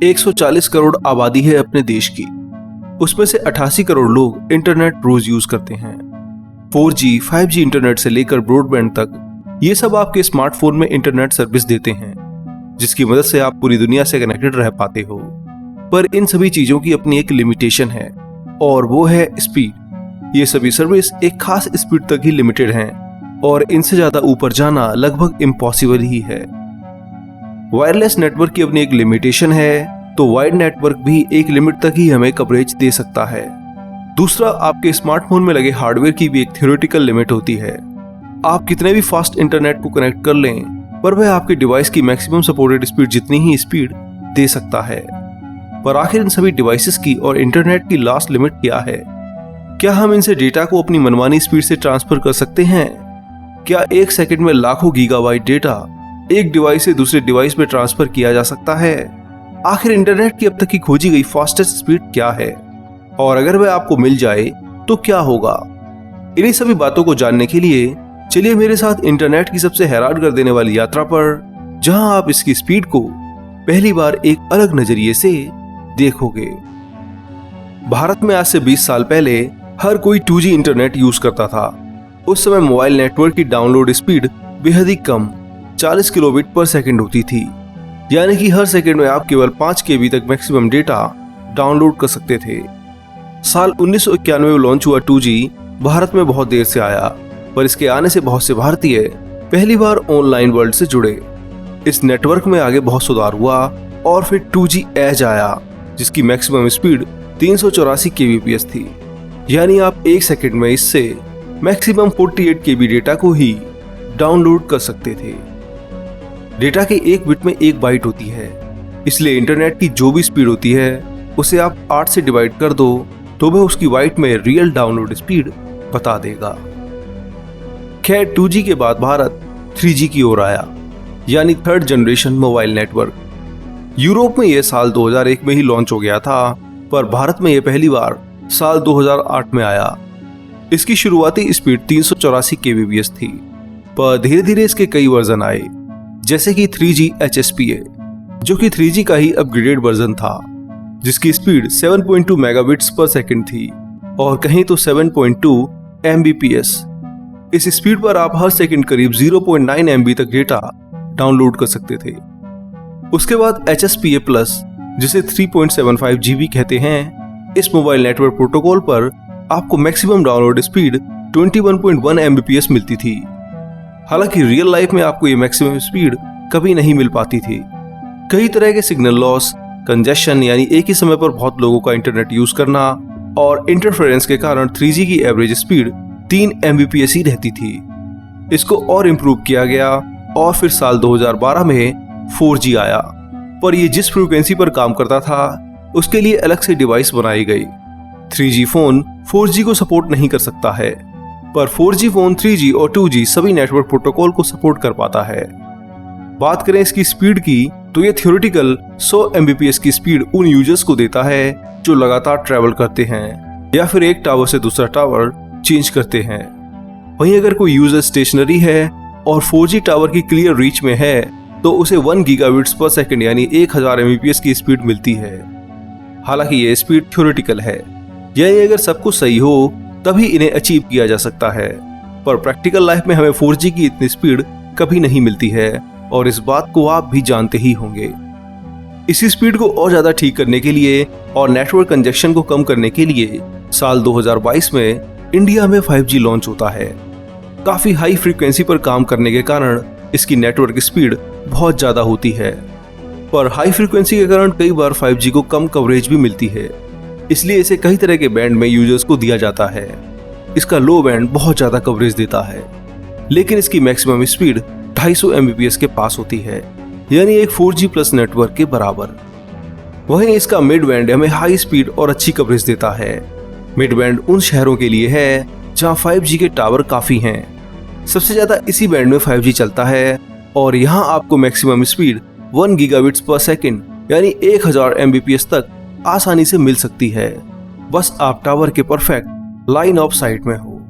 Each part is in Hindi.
140 करोड़ आबादी है अपने देश की। उसमें से 88 करोड़ लोग इंटरनेट रोज यूज करते हैं। 4G, 5G इंटरनेट से लेकर ब्रॉडबैंड तक ये सब आपके स्मार्टफोन में इंटरनेट सर्विस देते हैं, जिसकी मदद से आप पूरी दुनिया से कनेक्टेड रह पाते हो। पर इन सभी चीजों की अपनी एक लिमिटेशन है और वो है स्पीड। ये सभी सर्विस एक खास स्पीड तक ही लिमिटेड हैं और इनसे ज्यादा ऊपर जाना लगभग इम्पॉसिबल ही है। वायरलेस नेटवर्क की अपनी एक लिमिटेशन है, तो वायर्ड नेटवर्क भी एक लिमिट तक ही हमें कवरेज दे सकता है। दूसरा, आपके स्मार्टफोन में लगे हार्डवेयर की भी एक थ्योरेटिकल लिमिट होती है। आप कितने भी फास्ट इंटरनेट को कनेक्ट कर लें, पर वह आपके डिवाइस की मैक्सिमम सपोर्टेड स्पीड जितनी ही स्पीड दे सकता है। पर आखिर इन सभी डिवाइसेस की और इंटरनेट की लास्ट लिमिट क्या है? क्या हम इनसे डेटा को अपनी मनमानी स्पीड से ट्रांसफर कर सकते हैं? क्या एक सेकंड में लाखों गीगाबाइट डेटा एक डिवाइस से दूसरे डिवाइस में ट्रांसफर किया जा सकता है? आखिर इंटरनेट की अब तक की खोजी गई फास्टेस्ट स्पीड क्या है, और अगर वह आपको मिल जाए तो क्या होगा? इन्हीं सभी बातों को जानने के लिए चलिए मेरे साथ इंटरनेट की सबसे हैरान कर देने वाली यात्रा पर, जहां आप इसकी स्पीड को पहली बार एक अलग नजरिए से देखोगे। भारत में आज से 20 साल पहले हर कोई 2G इंटरनेट यूज करता था। उस समय मोबाइल नेटवर्क की डाउनलोड स्पीड बेहद ही कम 40 किलोबिट पर सेकंड होती थी, यानी कि हर सेकंड में आप केवल 5 KB तक मैक्सिमम डेटा डाउनलोड कर सकते थे। साल 1991 में लॉन्च हुआ 2G भारत में बहुत देर से आया, पर इसके आने से बहुत से भारतीय पहली बार ऑनलाइन वर्ल्ड से जुड़े। इस नेटवर्क में आगे बहुत सुधार हुआ और फिर 2G एज आया, जिसकी मैक्सिमम स्पीड 384 kbps थी, यानी आप एक सेकंड में इससे मैक्सिमम 48 KB डेटा को ही डाउनलोड कर सकते थे। डेटा के एक बिट में 1 बाइट होती है, इसलिए इंटरनेट की जो भी स्पीड होती है उसे आप 8 से डिवाइड कर दो तो वह उसकी बाइट में रियल डाउनलोड स्पीड बता देगा। खैर, 2G के बाद भारत 3G की ओर आया, यानी third generation mobile network. Europe में यह साल 2001 में ही लॉन्च हो गया था, पर भारत में यह पहली बार साल 2008 में आया। इसकी शुरुआती स्पीड 384 kbps थी, पर धीरे धीरे इसके कई वर्जन आए, जैसे कि 3G HSPA, जो कि 3G का ही अपग्रेडेड वर्जन था, जिसकी स्पीड 7.2 मेगाबिट्स पर सेकंड थी और कहीं तो 7.2 Mbps। इस स्पीड पर आप हर सेकंड करीब 0.9 MB तक डेटा डाउनलोड कर सकते थे। उसके बाद HSPA प्लस, जिसे 3.75 GB कहते हैं, इस मोबाइल नेटवर्क प्रोटोकॉल पर आपको मैक्सिमम डाउनलोड स्पीड 21.1 Mbps मिलती थी। हालांकि रियल लाइफ में आपको ये मैक्सिमम स्पीड कभी नहीं मिल पाती थी। कई तरह के सिग्नल लॉस, कंजेशन यानी एक ही समय पर बहुत लोगों का इंटरनेट यूज करना और इंटरफेरेंस के कारण 3G की एवरेज स्पीड 3 Mbps ही रहती थी। इसको और इम्प्रूव किया गया और फिर साल 2012 में 4G आया, पर ये जिस फ्रीक्वेंसी पर काम करता था उसके लिए अलग से डिवाइस बनाई गई। 3G फोन 4G को सपोर्ट नहीं कर सकता है, पर 4G फोन 3G और 2G सभी नेटवर्क प्रोटोकॉल को सपोर्ट कर पाता है। बात करें इसकी स्पीड की, तो ये थ्योरेटिकल 100 Mbps की स्पीड उन यूजर्स को देता है जो लगातार ट्रैवल करते हैं या फिर एक टावर से दूसरा टावर चेंज करते हैं। वहीं अगर कोई यूजर स्टेशनरी है और 4G टावर की क्लियर रीच में है तो उसे 1 गीगाबिट्स पर सेकंड यानी 1000 Mbps की स्पीड मिलती है। हालांकि ये स्पीड थ्योरेटिकल है, यानी अगर सब कुछ सही हो तभी इन्हें अचीव किया जा सकता है, पर प्रैक्टिकल लाइफ में हमें 4G की इतनी स्पीड कभी नहीं मिलती है और इस बात को आप भी जानते ही होंगे। इसी स्पीड को और ज्यादा ठीक करने के लिए और नेटवर्क कंजेशन को कम करने के लिए साल 2022 में इंडिया में 5G लॉन्च होता है। काफी हाई फ्रीक्वेंसी पर काम करने के कारण इसकी नेटवर्क स्पीड बहुत ज्यादा होती है, पर हाई फ्रीक्वेंसी के कारण कई बार 5G को कम कवरेज भी मिलती है, इसलिए इसे कई तरह के बैंड में यूजर्स को दिया जाता है। इसका लो बैंड बहुत ज्यादा कवरेज देता है, लेकिन इसकी मैक्सिमम स्पीड 250 Mbps के पास होती है, यानी एक 4G प्लस नेटवर्क के बराबर। वहीं इसका मिड बैंड हमें हाई स्पीड और अच्छी कवरेज देता है। मिड बैंड उन शहरों के लिए है जहां 5G के टावर काफी हैं। सबसे ज्यादा इसी बैंड में 5G चलता है और यहाँ आपको maximum speed 1 gigabits per second यानी 1000 Mbps तक आसानी से मिल सकती है, बस आप टावर के परफेक्ट लाइन ऑफ साइट में हो।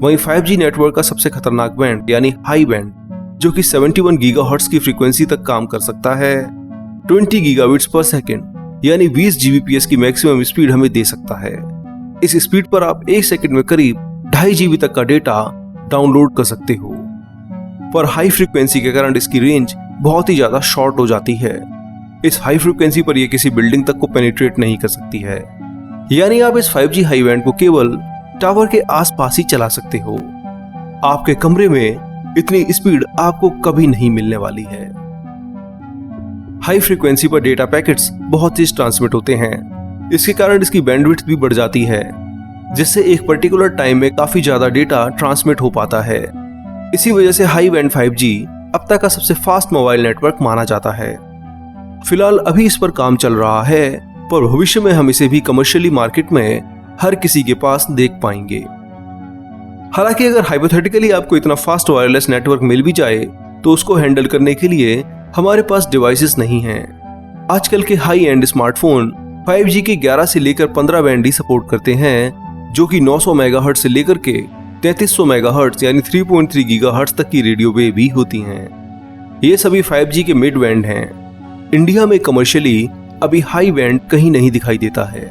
वहीं 5G नेटवर्क का सबसे खतरनाक बैंड यानी हाई बैंड, जो कि 71 गीगाहर्ट्ज की फ्रीक्वेंसी तक काम कर सकता है, 20 गीगाबिट्स पर सेकंड यानी 20 जीबीपीएस की मैक्सिमम स्पीड हमें दे सकता है। इस स्पीड पर आप 1 सेकंड में करीब 2.5 जीबी तक का डेटा डाउनलोड कर सकते हो। पर हाई फ्रीक्वेंसी के कारण इसकी रेंज बहुत ही ज्यादा शॉर्ट हो जाती है। इस हाई फ्रीक्वेंसी पर यह किसी बिल्डिंग तक को पेनिट्रेट नहीं कर सकती है, यानी आप इस 5G हाई बैंड को केवल टावर के आसपास ही चला सकते हो। आपके कमरे में इतनी स्पीड आपको कभी नहीं मिलने वाली है। हाई फ्रीक्वेंसी पर डेटा पैकेट्स बहुत तेज ट्रांसमिट होते हैं। इसके कारण इसकी बैंडविड्थ भी बढ़ जाती है, जिससे एक पर्टिकुलर टाइम में काफी ज्यादा डेटा ट्रांसमिट हो पाता है। इसी वजह से हाई बैंड 5G अब तक का सबसे फास्ट मोबाइल नेटवर्क माना जाता है। फिलहाल अभी इस पर काम चल रहा है, पर भविष्य में हम इसे भी कमर्शियली मार्केट में हर किसी के पास देख पाएंगे। हालांकि अगर हाइपोथेटिकली आपको इतना फास्ट वायरलेस नेटवर्क मिल भी जाए तो उसको हैंडल करने के लिए हमारे पास डिवाइसेस नहीं हैं। आजकल के हाई एंड स्मार्टफोन 5G के 11 से लेकर 15 बैंड ही सपोर्ट करते हैं, जो कि 900 मेगाहर्ट्ज से लेकर के 3300 मेगाहर्ट्ज यानी 3.3 गीगाहर्ट्ज तक की रेडियो वेव भी होती हैं। ये सभी 5G के मिड बैंड हैं। इंडिया में कमर्शियली अभी हाई बैंड कहीं नहीं दिखाई देता है।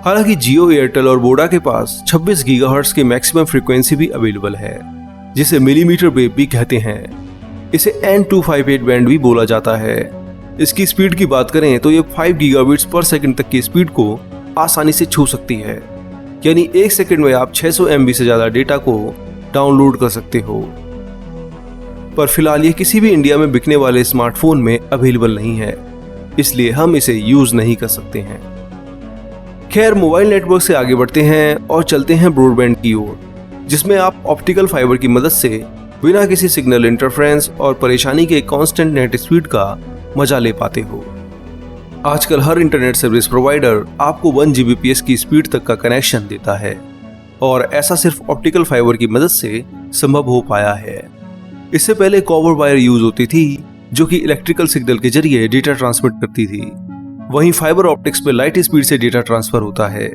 हालांकि जियो, एयरटेल और वोडा के पास 26 गीगाहर्ट्ज की मैक्सिमम फ्रीक्वेंसी भी अवेलेबल है, जिसे मिलीमीटर वेव भी कहते हैं। इसे N258 बैंड भी बोला जाता है। इसकी स्पीड की बात करें तो ये 5 गीगाबिट्स पर सेकंड तक की स्पीड को आसानी से छू सकती है, यानी 1 सेकंड में आप 600 MB से ज्यादा डेटा को डाउनलोड कर सकते हो। पर फिलहाल ये किसी भी इंडिया में बिकने वाले स्मार्टफोन में अवेलेबल नहीं है, इसलिए हम इसे यूज नहीं कर सकते हैं। खैर, मोबाइल नेटवर्क से आगे बढ़ते हैं और चलते हैं ब्रॉडबैंड की ओर, जिसमें आप ऑप्टिकल फाइबर की मदद से बिना किसी सिग्नल इंटरफ्रेंस और परेशानी के कांस्टेंट नेट स्पीड का मजा ले पाते हो। आजकल हर इंटरनेट सर्विस प्रोवाइडर आपको 1 Gbps की स्पीड तक का कनेक्शन देता है, और ऐसा सिर्फ ऑप्टिकल फाइबर की मदद से संभव हो पाया है। इससे पहले कॉपर वायर यूज होती थी, जो कि इलेक्ट्रिकल सिग्नल के जरिए डेटा ट्रांसमिट करती थी। वहीं फाइबर ऑप्टिक्स में लाइट स्पीड से डेटा ट्रांसफर होता है।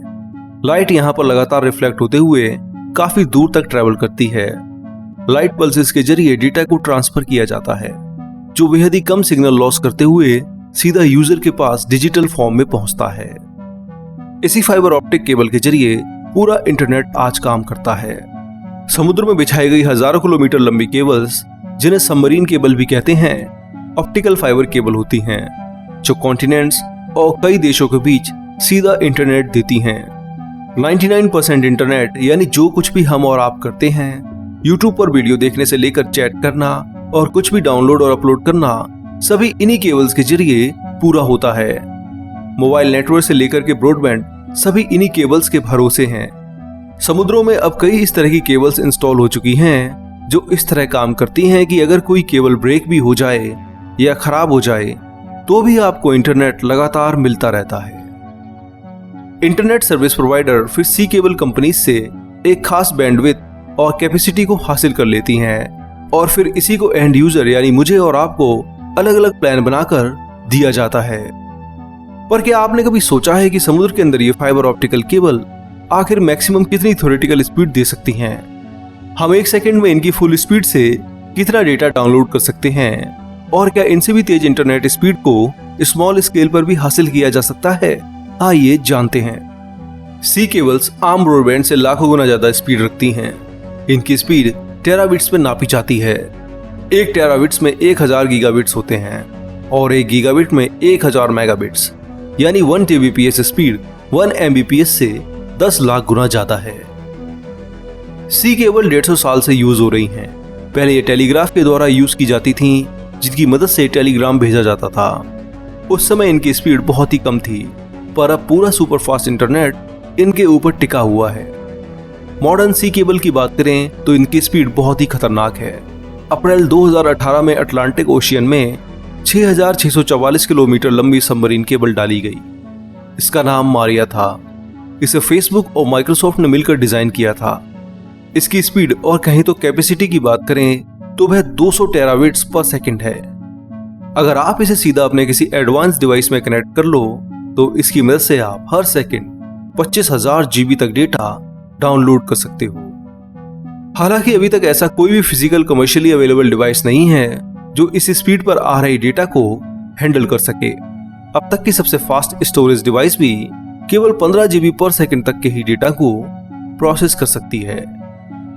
लाइट यहाँ पर लगातार रिफ्लेक्ट होते हुए काफी दूर तक ट्रेवल करती है। लाइट पल्सेस के जरिए डेटा को ट्रांसफर किया जाता है, जो बेहद ही कम सिग्नल लॉस करते हुए सीधा यूजर के पास डिजिटल फॉर्म में पहुंचता है। इसी फाइबर ऑप्टिक केबल के जरिए पूरा इंटरनेट आज काम करता है। समुद्र में बिछाई गई हजारों किलोमीटर लंबी केबल्स, जिन्हें सबमरीन केबल भी कहते हैं, ऑप्टिकल फाइबर केबल होती हैं, जो कॉन्टिनेंट्स और कई देशों के बीच सीधा इंटरनेट देती हैं। 99% इंटरनेट यानी जो कुछ भी हम और आप करते हैं, YouTube पर वीडियो देखने से लेकर चैट करना और कुछ भी डाउनलोड और अपलोड करना, सभी इन्हीं केबल्स के जरिए पूरा होता है। मोबाइल नेटवर्क से लेकर के ब्रॉडबैंड सभी इन्हीं केबल्स के भरोसे हैं। समुद्रों में अब कई इस तरह की केबल्स इंस्टॉल हो चुकी हैं, जो इस तरह काम करती हैं कि अगर कोई केबल ब्रेक भी हो जाए या खराब हो जाए तो भी आपको इंटरनेट लगातार मिलता रहता है। इंटरनेट सर्विस प्रोवाइडर फिर सी केबल कंपनी से एक खास बैंडविड्थ और कैपेसिटी को हासिल कर लेती हैं, और फिर इसी को एंड यूजर यानी मुझे और आपको अलग अलग प्लान बनाकर दिया जाता है। पर क्या आपने कभी सोचा है कि समुद्र के अंदर ये फाइबर ऑप्टिकल केबल आखिर मैक्सिमम कितनी थ्योरेटिकल स्पीड दे सकती हैं? हम 1 सेकंड में इनकी फुल स्पीड से कितना डेटा डाउनलोड कर सकते हैं, और क्या इनसे भी तेज इंटरनेट स्पीड को स्मॉल स्केल पर भी हासिल किया जा सकता है? आइए जानते हैं। सी केबल्स आम ब्रॉडबैंड से लाखों गुना ज्यादा स्पीड रखती हैं। इनकी स्पीड टेराबिट्स में नापी जाती है। 1 टेराबिट्स में 1000 गीगाबिट्स होते हैं, और 1 गीगाबिट में 1000 मेगाबिट्स, यानी 1 Tbps स्पीड 1 Mbps से 10 लाख गुना ज्यादा है। सी केबल 150 साल से यूज हो रही हैं। पहले ये टेलीग्राफ के द्वारा यूज की जाती थी, जिनकी मदद से टेलीग्राम भेजा जाता था। उस समय इनकी स्पीड बहुत ही कम थी, पर अब पूरा सुपरफास्ट इंटरनेट इनके ऊपर टिका हुआ है। मॉडर्न सी केबल की बात करें तो इनकी स्पीड बहुत ही खतरनाक है। अप्रैल 2018 में अटलांटिक ओशियन में 6644 किलोमीटर लंबी सबमरीन केबल डाली गई। इसका नाम मारिया था। इसे फेसबुक और माइक्रोसॉफ्ट ने मिलकर डिजाइन किया था। इसकी स्पीड और कहीं तो कैपेसिटी की बात करें तो वह 200 टेराबिट्स पर सेकंड है। अगर आप इसे सीधा अपने किसी एडवांस डिवाइस में कनेक्ट कर लो तो इसकी मदद से आप हर सेकंड 25,000 GB तक डेटा डाउनलोड कर सकते हो। हालांकि अभी तक ऐसा कोई भी फिजिकल कमर्शियली अवेलेबल डिवाइस नहीं है जो इस स्पीड पर आ रही डेटा को हैंडल कर सके। अब तक की सबसे फास्ट स्टोरेज डिवाइस भी केवल 15 GB पर सेकंड तक के ही डेटा को प्रोसेस कर सकती है।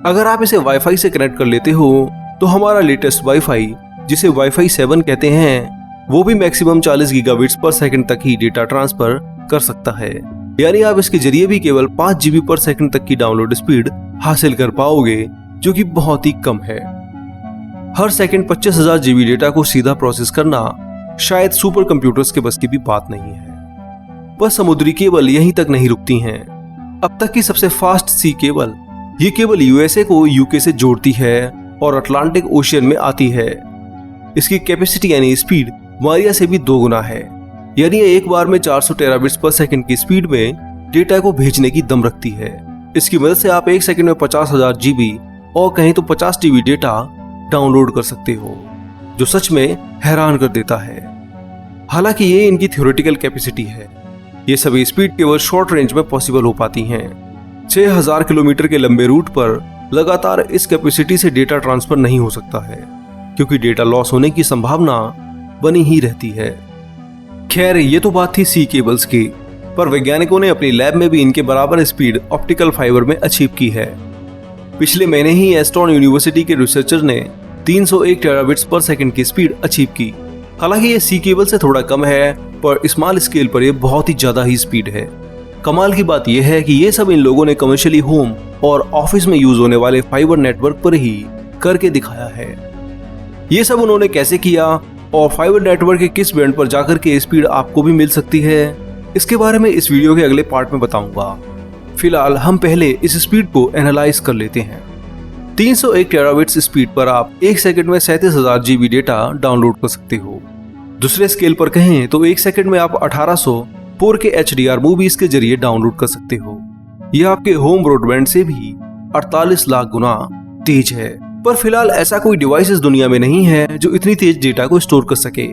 अगर आप इसे वाईफाई से कनेक्ट कर लेते हो तो हमारा लेटेस्ट वाईफाई, जिसे वाईफाई 7 कहते हैं, वो भी मैक्सिमम 40 गीगाबिट्स पर सेकंड तक ही डेटा ट्रांसफर कर सकता है। यानी आप इसके जरिए भी केवल 5 GB पर सेकंड तक की डाउनलोड स्पीड हासिल कर पाओगे, जो कि बहुत ही कम है। हर सेकंड 25,000 GB डेटा को सीधा प्रोसेस करना शायद सुपर कंप्यूटर्स के बस की भी बात नहीं है। पर समुद्री केबल यहीं तक नहीं रुकती हैं। अब तक की सबसे फास्ट सी केबल, ये केबल यूएसए को यूके से जोड़ती है और अटलांटिक ओशियन में आती है। इसकी कैपेसिटी यानी स्पीड मारिया से भी 2 गुना है। यानी ये एक बार में 400 टेराबिट्स पर सेकंड की स्पीड में डेटा को भेजने की दम रखती है। इसकी मदद से आप एक सेकंड में 50,000 GB और कहीं तो 50 TB डेटा डाउनलोड कर सकते हो, जो सच में हैरान कर देता है। हालांकि ये इनकी थ्योरेटिकल कैपेसिटी है। ये सभी स्पीड केवल शॉर्ट रेंज में पॉसिबल हो पाती हैं। 6000 किलोमीटर के लंबे रूट पर लगातार इस कैपेसिटी से डेटा ट्रांसफर नहीं हो सकता है, क्योंकि डेटा लॉस होने की संभावना बनी ही रहती है। खैर, ये तो बात थी सी केबल्स की, पर वैज्ञानिकों ने अपनी लैब में भी इनके बराबर स्पीड ऑप्टिकल फाइबर में अचीव की है। पिछले महीने ही एस्ट्रॉन यूनिवर्सिटी के रिसर्चर ने 301 टेराबिट्स पर सेकंड की स्पीड अचीव की। हालांकि ये सी केबल से थोड़ा कम है, पर स्मॉल स्केल पर ये बहुत ही ज्यादा ही स्पीड है। कमाल की बात यह है कि ये सब इन लोगों ने कमर्शियली होम और ऑफिस में यूज होने वाले फाइबर नेटवर्क पर ही करके दिखाया है। ये सब उन्होंने कैसे किया और फाइबर नेटवर्क के किस बैंड पर जाकर के स्पीड आपको भी मिल सकती है, इसके बारे में इस वीडियो के अगले पार्ट में बताऊंगा। फिलहाल हम पहले इस स्पीड को एनालाइज कर लेते हैं। 301 टेराबिट्स स्पीड पर आप एक सेकंड में 37,000 GB डेटा डाउनलोड कर सकते हो। दूसरे स्केल पर कहें तो एक सेकंड में आप 1800 4K HDR मूवीज के जरिए डाउनलोड कर सकते हो। यह आपके होम ब्रॉडबैंड से भी 48 लाख गुना तेज है। पर फिलहाल ऐसा कोई डिवाइस इस दुनिया में नहीं है जो इतनी तेज डेटा को स्टोर कर सके।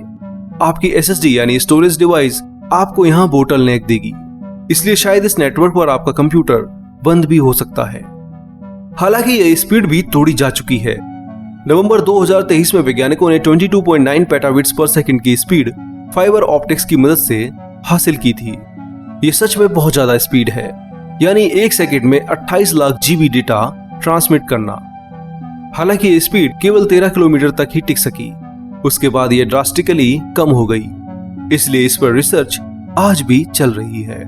आपकी SSD यानी स्टोरेज डिवाइस आपको यहाँ बोटलनेक देगी, इसलिए शायद इस नेटवर्क पर आपका कंप्यूटर बंद भी हो सकता है। हालांकि यह स्पीड भी तोड़ी जा चुकी है। नवंबर 2023 में वैज्ञानिकों ने 22.9 पेटाबिट्स पर सेकंड की स्पीड फाइबर ऑप्टिक्स की मदद से हासिल की थी। ये सच में बहुत ज्यादा स्पीड है, यानी एक सेकंड में 28 लाख GB डेटा ट्रांसमिट करना। हालांकि ये स्पीड केवल 13 किलोमीटर तक ही टिक सकी, उसके बाद ये ड्रास्टिकली कम हो गई। इसलिए इस पर रिसर्च आज भी चल रही है।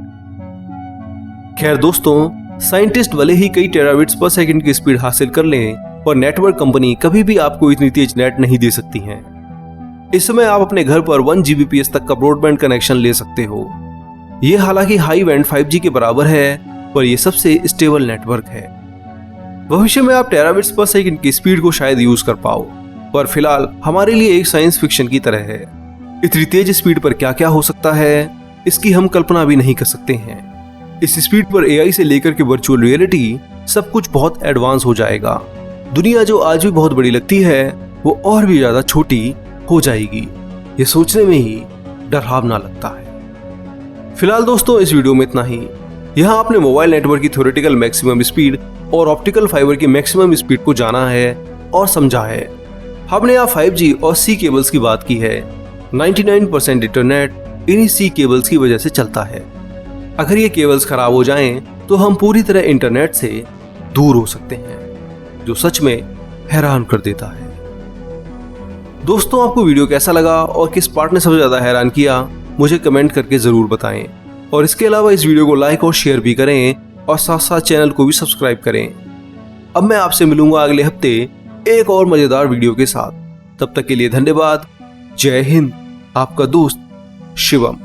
खैर दोस्तों, साइंटिस्ट भले ही कई टेराबिट्स पर सेकंड की स्पीड हासिल कर लें, पर नेटवर्क कंपनी कभी भी आपको इतनी तेज नेट नहीं दे सकती हैं। इस समय आप अपने घर पर 1 Gbps तक का ब्रॉडबैंड कनेक्शन ले सकते हो। ये हालांकि हाई बैंड 5G के बराबर है, पर यह सबसे स्टेबल नेटवर्क है। भविष्य में आप टेराबिट्स पर सेकंड की स्पीड को शायद यूज कर पाओ, पर फिलहाल हमारे लिए एक साइंस फिक्शन की तरह है। इतनी तेज स्पीड पर क्या क्या हो सकता है, इसकी हम कल्पना भी नहीं कर सकते हैं। इस स्पीड पर AI से लेकर के वर्चुअल रियलिटी सब कुछ बहुत एडवांस हो जाएगा। दुनिया जो आज भी बहुत बड़ी लगती है, वो और भी ज्यादा छोटी हो जाएगी। ये सोचने में ही डरावना लगता है। फिलहाल दोस्तों, इस वीडियो में इतना ही। यहाँ आपने मोबाइल नेटवर्क की थ्योरेटिकल मैक्सिमम स्पीड और ऑप्टिकल फाइबर की मैक्सिमम स्पीड को जाना है और समझा है। हमने यहाँ 5G और सी केबल्स की बात की है। 99% इंटरनेट इन्हीं सी केबल्स की वजह से चलता है। अगर ये केबल्स खराब हो जाएं, तो हम पूरी तरह इंटरनेट से दूर हो सकते हैं, जो सच में हैरान कर देता है। दोस्तों, आपको वीडियो कैसा लगा और किस पार्ट ने सबसे ज्यादा हैरान किया, मुझे कमेंट करके जरूर बताएं। और इसके अलावा इस वीडियो को लाइक और शेयर भी करें और साथ साथ चैनल को भी सब्सक्राइब करें। अब मैं आपसे मिलूंगा अगले हफ्ते एक और मजेदार वीडियो के साथ। तब तक के लिए धन्यवाद। जय हिंद। आपका दोस्त शिवम।